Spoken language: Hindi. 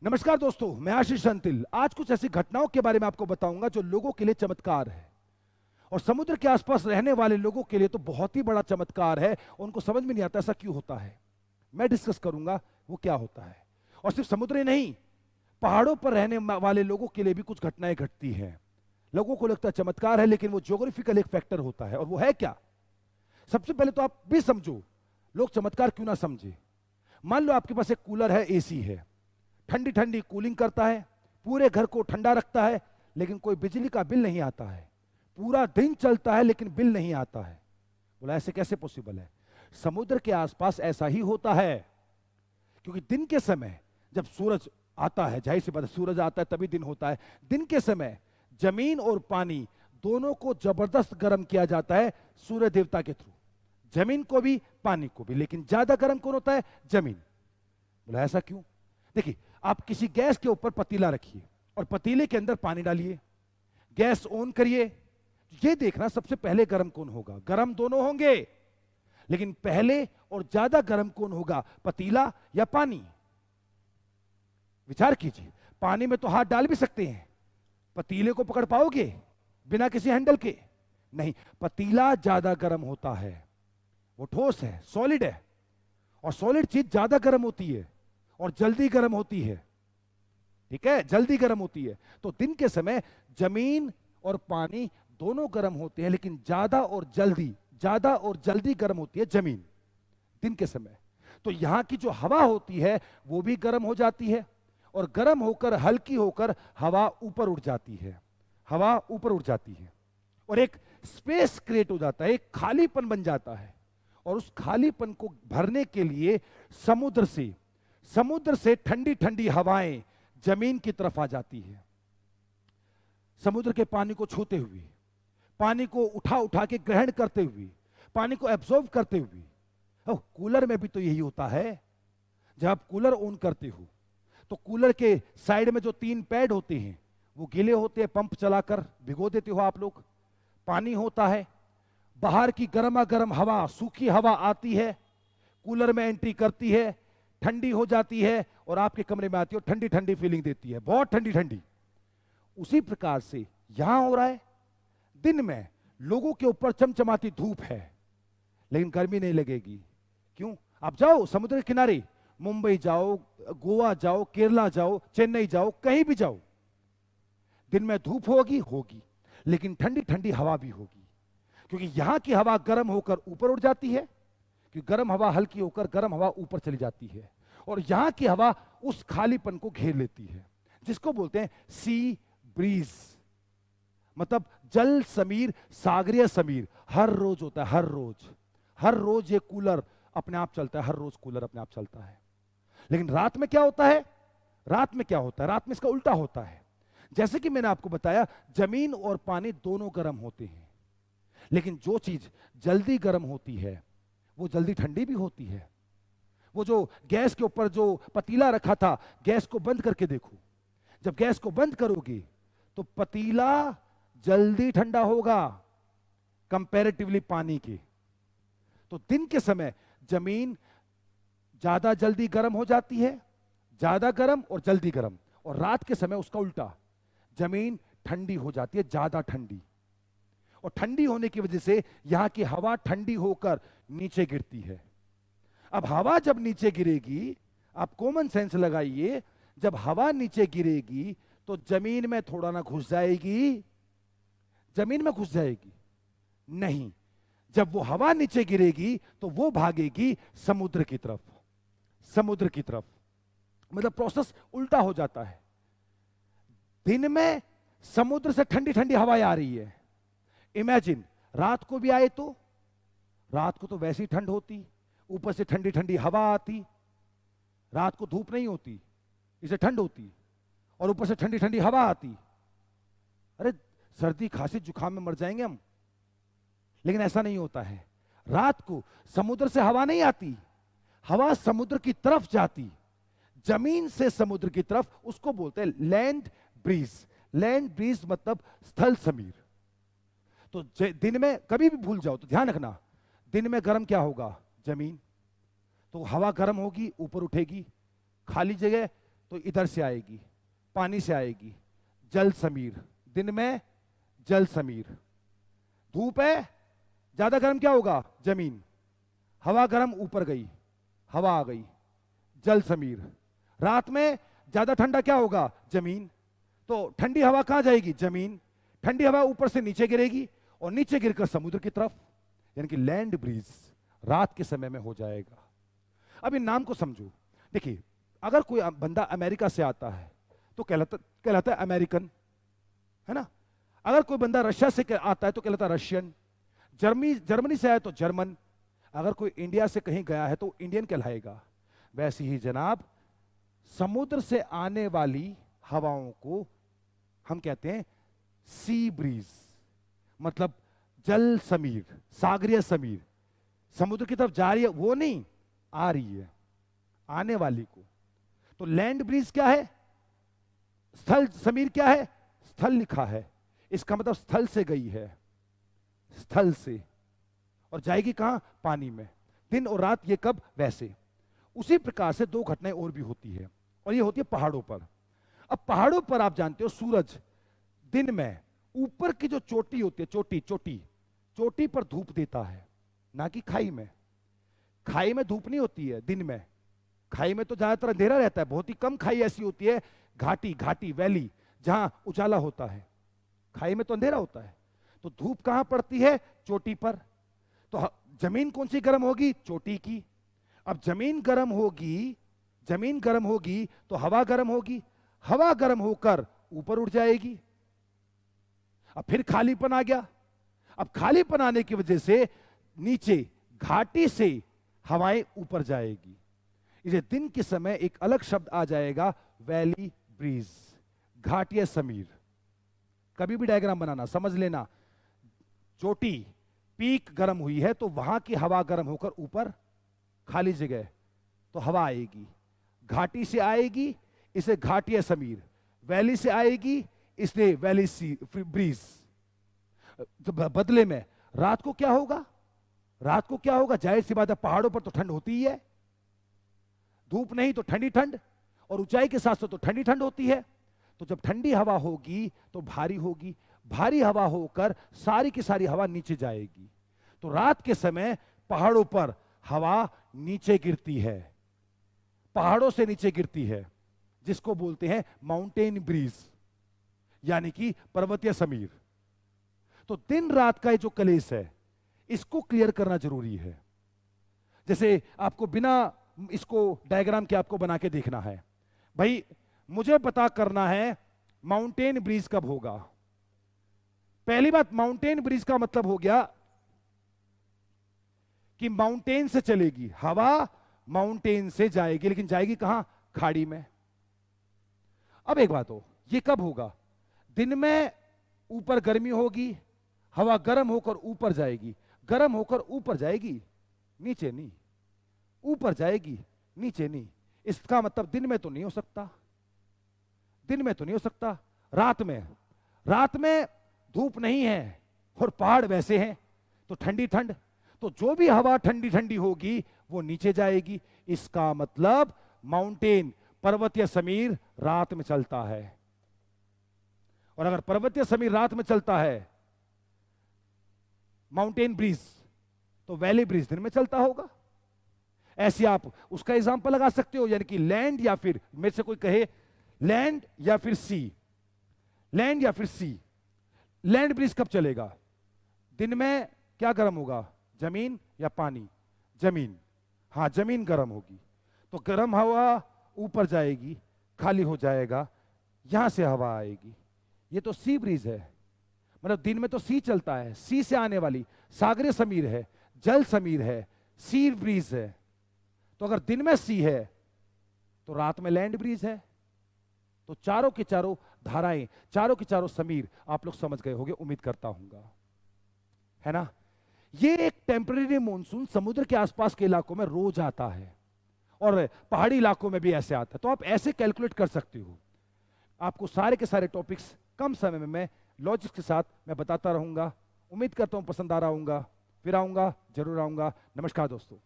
नमस्कार दोस्तों, मैं आशीष अंतिल। आज कुछ ऐसी घटनाओं के बारे में आपको बताऊंगा जो लोगों के लिए चमत्कार है और समुद्र के आसपास रहने वाले लोगों के लिए तो बहुत ही बड़ा चमत्कार है। उनको समझ में नहीं आता ऐसा क्यों होता है। मैं डिस्कस करूंगा वो क्या होता है। और सिर्फ समुद्र ही नहीं, पहाड़ों पर रहने वाले लोगों के लिए भी कुछ घटनाएं घटती हैं। लोगों को लगता है चमत्कार है, लेकिन वो ज्योग्राफिकल एक फैक्टर होता है। और वो है क्या? सबसे पहले तो आप भी समझो, लोग चमत्कार क्यों ना समझे। मान लो आपके पास एक कूलर है, एसी है, ठंडी ठंडी कूलिंग करता है, पूरे घर को ठंडा रखता है, लेकिन कोई बिजली का बिल नहीं आता है। पूरा दिन चलता है लेकिन बिल नहीं आता है। बोला ऐसे कैसे पॉसिबल है? समुद्र के आसपास ऐसा ही होता है, क्योंकि दिन के समय जब सूरज आता है, जाहिर सी बात है सूरज आता है तभी दिन होता है। दिन के समय जमीन और पानी दोनों को जबरदस्त गर्म किया जाता है सूर्य देवता के थ्रू, जमीन को भी पानी को भी। लेकिन ज्यादा गर्म कौन होता है? जमीन। बोला ऐसा क्यों? देखिए, आप किसी गैस के ऊपर पतीला रखिए और पतीले के अंदर पानी डालिए, गैस ऑन करिए। ये देखना सबसे पहले गर्म कौन होगा। गर्म दोनों होंगे, लेकिन पहले और ज्यादा गर्म कौन होगा, पतीला या पानी? विचार कीजिए। पानी में तो हाथ डाल भी सकते हैं, पतीले को पकड़ पाओगे बिना किसी हैंडल के? नहीं, पतीला ज्यादा गर्म होता है। वो ठोस है, सॉलिड है, और सॉलिड चीज ज्यादा गर्म होती है और जल्दी गर्म होती है। ठीक है, जल्दी गर्म होती है। तो दिन के समय जमीन और पानी दोनों गर्म होते हैं, लेकिन ज्यादा और जल्दी गर्म होती है जमीन दिन के समय। तो यहां की जो हवा होती है वो भी गर्म हो जाती है, और गर्म होकर हल्की होकर हवा ऊपर उठ जाती है। हवा ऊपर उठ जाती है और एक स्पेस क्रिएट हो जाता है, एक खालीपन बन जाता है। और उस खालीपन को भरने के लिए समुद्र से ठंडी ठंडी हवाएं जमीन की तरफ आ जाती है। समुद्र के पानी को छूते हुए, पानी को उठा उठा के ग्रहण करते हुए, पानी को एब्जॉर्ब करते हुए। कूलर में भी तो यही होता है। जब आप कूलर ऑन करते हो तो कूलर के साइड में जो 3 पैड होते हैं वो गीले होते हैं, पंप चलाकर भिगो देते हो आप लोग। पानी होता है, बाहर की गर्मा गर्म हवा, सूखी हवा आती है, कूलर में एंट्री करती है, ठंडी हो जाती है और आपके कमरे में आती है और ठंडी ठंडी फीलिंग देती है, बहुत ठंडी ठंडी। उसी प्रकार से यहां हो रहा है। दिन में लोगों के ऊपर चमचमाती धूप है, लेकिन गर्मी नहीं लगेगी। क्यों? आप जाओ समुद्र के किनारे, मुंबई जाओ, गोवा जाओ, केरला जाओ, चेन्नई जाओ, कहीं भी जाओ, दिन में धूप होगी, लेकिन ठंडी ठंडी हवा भी होगी। क्योंकि यहां की हवा गर्म होकर ऊपर उड़ जाती है, क्योंकि गर्म हवा हल्की होकर गर्म हवा ऊपर चली जाती है, और यहां की हवा उस खालीपन को घेर लेती है, जिसको बोलते हैं सी ब्रीज। मतलब जल समीर, सागरीय समीर हर रोज होता है। हर रोज ये कूलर अपने आप चलता है, हर रोज कूलर अपने आप चलता है। लेकिन रात में क्या होता है? रात में इसका उल्टा होता है। जैसे कि मैंने आपको बताया, जमीन और पानी दोनों गर्म होते हैं, लेकिन जो चीज जल्दी गर्म होती है वो जल्दी ठंडी भी होती है। वो जो गैस के ऊपर जो पतीला रखा था, गैस को बंद करके देखो। जब गैस को बंद करोगे तो पतीला जल्दी ठंडा होगा कंपैरेटिवली पानी के। तो दिन के समय जमीन ज्यादा जल्दी गर्म हो जाती है, ज्यादा गर्म और जल्दी गर्म, और रात के समय उसका उल्टा, जमीन ठंडी हो जाती है, ज्यादा ठंडी। और ठंडी होने की वजह से यहां की हवा ठंडी होकर नीचे गिरती है। अब हवा जब नीचे गिरेगी, आप कॉमन सेंस लगाइए, जब हवा नीचे गिरेगी तो जमीन में थोड़ा ना घुस जाएगी? जमीन में घुस जाएगी? नहीं, जब वो हवा नीचे गिरेगी तो वो भागेगी समुद्र की तरफ। मतलब प्रोसेस उल्टा हो जाता है। दिन में समुद्र से ठंडी ठंडी हवाएं आ रही है। इमेजिन रात को भी आए तो, रात को तो वैसी ठंड होती, ऊपर से ठंडी ठंडी हवा आती। रात को धूप नहीं होती, इसे ठंड होती, और ऊपर से ठंडी ठंडी हवा आती। अरे सर्दी खांसी जुकाम में मर जाएंगे हम। लेकिन ऐसा नहीं होता है। रात को समुद्र से हवा नहीं आती, हवा समुद्र की तरफ जाती, जमीन से समुद्र की तरफ। उसको बोलते हैं लैंड ब्रीज। लैंड ब्रीज मतलब स्थल समीर। तो दिन में कभी भी भूल जाओ तो ध्यान रखना, दिन में गर्म क्या होगा? जमीन। तो हवा गर्म होगी, ऊपर उठेगी। खाली जगह तो इधर से आएगी, पानी से आएगी, जल समीर। दिन में जल समीर। धूप है, ज्यादा गर्म क्या होगा? जमीन। हवा गर्म, ऊपर गई, हवा आ गई, जल समीर। रात में ज्यादा ठंडा क्या होगा? जमीन। तो ठंडी हवा कहां जाएगी? जमीन। ठंडी हवा ऊपर से नीचे गिरेगी और नीचे गिरकर समुद्र की तरफ, यानी कि लैंड ब्रीज रात के समय में हो जाएगा। अब इन नाम को समझो। देखिए, अगर कोई बंदा अमेरिका से आता है तो कहलाता है अमेरिकन, है ना। अगर कोई बंदा रशिया से आता है तो कहलाता है रशियन। जर्मनी से आया तो जर्मन। अगर कोई इंडिया से कहीं गया है तो इंडियन कहलाएगा। वैसे ही जनाब, समुद्र से आने वाली हवाओं को हम कहते हैं सी ब्रीज, मतलब जल समीर, सागरीय समीर। समुद्र की तरफ जा रही है वो नहीं, आ रही है, आने वाली को। तो लैंड ब्रीज क्या है? स्थल समीर क्या है? स्थल लिखा है, इसका मतलब स्थल से गई है, स्थल से, और जाएगी कहां? पानी में। दिन और रात ये कब? वैसे। उसी प्रकार से दो घटनाएं और भी होती है, और ये होती है पहाड़ों पर। अब पहाड़ों पर आप जानते हो सूरज दिन में ऊपर की जो चोटी होती है, चोटी पर धूप देता है, ना कि खाई में। खाई में धूप नहीं होती है दिन में। खाई में तो ज्यादातर अंधेरा रहता है। बहुत ही कम खाई ऐसी होती है, घाटी वैली, जहां उजाला होता है। खाई में तो अंधेरा होता है। तो धूप कहां पड़ती है? चोटी पर। तो जमीन कौन सी गर्म होगी? चोटी की। अब जमीन गर्म होगी तो हवा गर्म होगी, हवा गर्म होकर ऊपर उठ जाएगी। अब फिर खालीपन आ गया। अब खालीपन आने की वजह से नीचे घाटी से हवाएं ऊपर जाएगी। इसे दिन के समय एक अलग शब्द आ जाएगा, वैली ब्रीज, घाटीय समीर। कभी भी डायग्राम बनाना समझ लेना, चोटी पीक गर्म हुई है तो वहां की हवा गर्म होकर ऊपर, खाली जगह तो हवा आएगी, घाटी से आएगी, इसे घाटीय समीर। वैली से आएगी, इसलिए वैली सी ब्रीज। तो बदले में रात को क्या होगा? रात को क्या होगा? जाहिर सी बात है, पहाड़ों पर तो ठंड होती ही है, धूप नहीं तो ठंडी ठंड, और ऊंचाई के साथ साथ तो ठंडी ठंड होती है। तो जब ठंडी हवा होगी तो भारी होगी, भारी हवा होकर सारी की सारी हवा नीचे जाएगी। तो रात के समय पहाड़ों पर हवा नीचे गिरती है, पहाड़ों से नीचे गिरती है, जिसको बोलते हैं माउंटेन ब्रीज, यानी कि पर्वतीय समीर। तो दिन रात का ये जो कलेश है, इसको क्लियर करना जरूरी है। जैसे आपको बिना इसको डायग्राम के आपको बना के देखना है। भाई मुझे पता करना है माउंटेन ब्रीज कब होगा। पहली बात, माउंटेन ब्रीज का मतलब हो गया कि माउंटेन से चलेगी हवा, माउंटेन से जाएगी, लेकिन जाएगी कहां? खाड़ी में। अब एक बात हो, ये कब होगा? दिन में ऊपर गर्मी होगी, हवा गर्म होकर ऊपर जाएगी, गर्म होकर ऊपर जाएगी, नीचे नहीं, ऊपर जाएगी नीचे नहीं। इसका मतलब दिन में तो नहीं हो सकता, दिन में तो नहीं हो सकता। रात में धूप नहीं है और पहाड़ वैसे हैं तो ठंडी ठंड, तो जो भी हवा ठंडी ठंडी होगी वो नीचे जाएगी। इसका मतलब माउंटेन, पर्वतीय समीर रात में चलता है। और अगर पर्वतीय समीर रात में चलता है, माउंटेन ब्रीज, तो वैली ब्रीज दिन में चलता होगा। ऐसे आप उसका एग्जांपल लगा सकते हो, यानी कि लैंड या फिर, मेरे से कोई कहे लैंड या फिर सी, लैंड या फिर सी। लैंड ब्रीज कब चलेगा? दिन में क्या गर्म होगा? जमीन या पानी? जमीन। हाँ, जमीन गर्म होगी तो गर्म हवा ऊपर जाएगी, खाली हो जाएगा, यहां से हवा आएगी। ये तो सी ब्रीज है, मतलब दिन में तो सी चलता है, सी से आने वाली सागरीय समीर है, जल समीर है, सी ब्रीज है। तो अगर दिन में सी है तो रात में लैंड ब्रीज है। तो चारों के चारों धाराएं, चारों के चारों समीर आप लोग समझ गए होंगे, उम्मीद करता हूंगा, है ना। ये एक टेम्परेरी मॉनसून समुद्र के आसपास के इलाकों में रोज आता है और पहाड़ी इलाकों में भी ऐसे आता है। तो आप ऐसे कैलकुलेट कर सकते हो। आपको सारे के सारे टॉपिक्स कम समय में मैं लॉजिक के साथ मैं बताता रहूंगा। उम्मीद करता हूं पसंद आ रहा होगा, फिर आऊंगा, जरूर आऊंगा। नमस्कार दोस्तों।